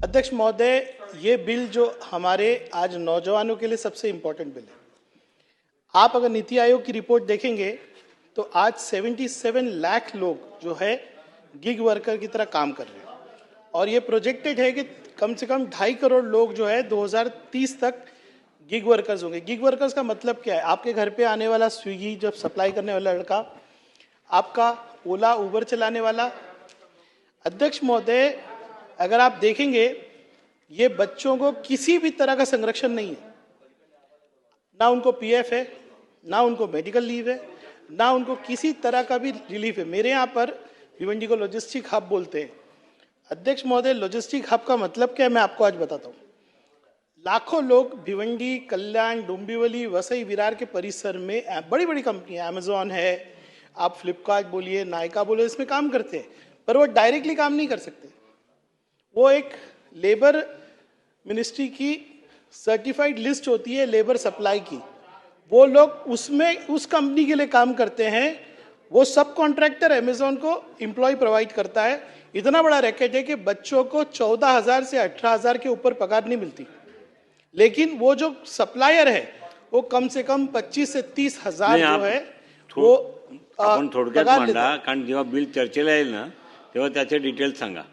अध्यक्ष महोदय, ये बिल जो हमारे आज नौजवानों के लिए सबसे इम्पोर्टेंट बिल है। आप अगर नीति आयोग की रिपोर्ट देखेंगे तो आज 77 लाख लोग जो है गिग वर्कर की तरह काम कर रहे हैं और ये प्रोजेक्टेड है कि कम से कम 2.5 करोड़ लोग जो है 2030 तक गिग वर्कर्स होंगे। गिग वर्कर्स का मतलब क्या है? आपके घर पे आने वाला स्विगी जब सप्लाई करने वाला लड़का, आपका ओला उबर चलाने वाला। अध्यक्ष महोदय, अगर आप देखेंगे ये बच्चों को किसी भी तरह का संरक्षण नहीं है, ना उनको पीएफ है, ना उनको मेडिकल लीव है, ना उनको किसी तरह का भी रिलीफ है। मेरे यहाँ पर भिवंडी को लॉजिस्टिक हब बोलते हैं। अध्यक्ष महोदय, लॉजिस्टिक हब का मतलब क्या है मैं आपको आज बताता हूँ। लाखों लोग भिवंडी, कल्याण, डोंबिवली, वसई, विरार के परिसर में बड़ी बड़ी कंपनियां, अमेजॉन है, आप फ्लिपकार्ट बोलिए, नायका बोलिए, इसमें काम करते हैं, पर वो डायरेक्टली काम नहीं कर सकते। वो एक लेबर मिनिस्ट्री की सर्टिफाइड लिस्ट होती है लेबर सप्लाई की, वो लोग उसमें उस कंपनी के लिए काम करते हैं। वो सब कॉन्ट्रैक्टर अमेजॉन को एम्प्लॉय प्रोवाइड करता है। इतना बड़ा रैकेट है कि बच्चों को 14,000 से 18,000 के ऊपर पगार नहीं मिलती, लेकिन वो जो सप्लायर है वो कम से कम 25 से 30,000 जो है वो आपण थोडक्यात मांडा, कारण जेव्हा बिल चर्चेला येईल ना तेव्हा त्याचे डिटेल्स सांगा।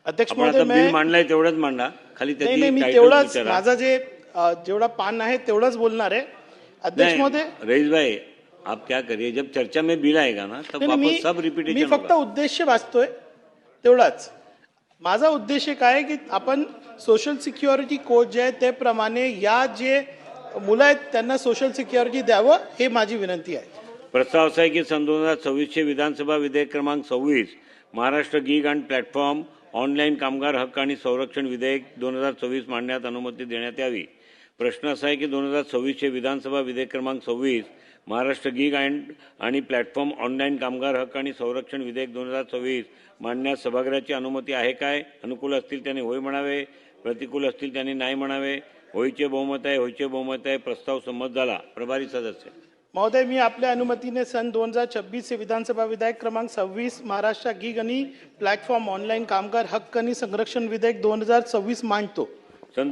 अध्यक्ष महोदय, बिल मांडलाय तेवढंच मांडा, खाली त्याची नाही, मी तेवढंच माझा जे जेवढा पान आहे तेवढंच बोलणार आहे। अध्यक्ष महोदय, रईस भाई आप क्या करिए, जब चर्चा में बिल आएगा ना तब वापस सब रिपीटेशन मी फक्त उद्देश्य वाचतोय तेवढाच। माझा उद्देश काय आहे की आपण सोशल सिक्युरिटी कोड जे आहे त्याप्रमाणे या जे मुलं आहेत त्यांना सोशल सिक्युरिटी द्यावं, हे माझी विनंती आहे। प्रस्ताव असा आहे की सन 2026 चे विधानसभा विधेयक क्रमांक 26 Maharashtra gig and platform online कामगार हक्क आणि संरक्षण विधेयक 2026 मांडण्यात अनुमती देण्यात यावी। प्रश्न असा आहे की 2026 चे विधानसभा विधेयक क्रमांक 26 महाराष्ट्र गीग आणि प्लॅटफॉर्म ऑनलाईन कामगार हक्क आणि संरक्षण विधेयक 2026 मांडण्यास सभागृहाची अनुमती आहे काय? अनुकूल असतील त्याने होय म्हणावे, प्रतिकूल असतील त्याने नाही म्हणावे। होयचे बहुमत आहे, होयचे बहुमत आहे। प्रस्ताव संमत झाला। प्रभारी सदस्य महोदय, मी आपल्या अनुमतीने सन 2026 से विधानसभा विधेयक क्रमांक 26 महाराष्ट्र गीग आणि प्लॅटफॉर्म ऑनलाईन कामगार हक्क आणि संरक्षण विधेयक 2026 मांडतो। सन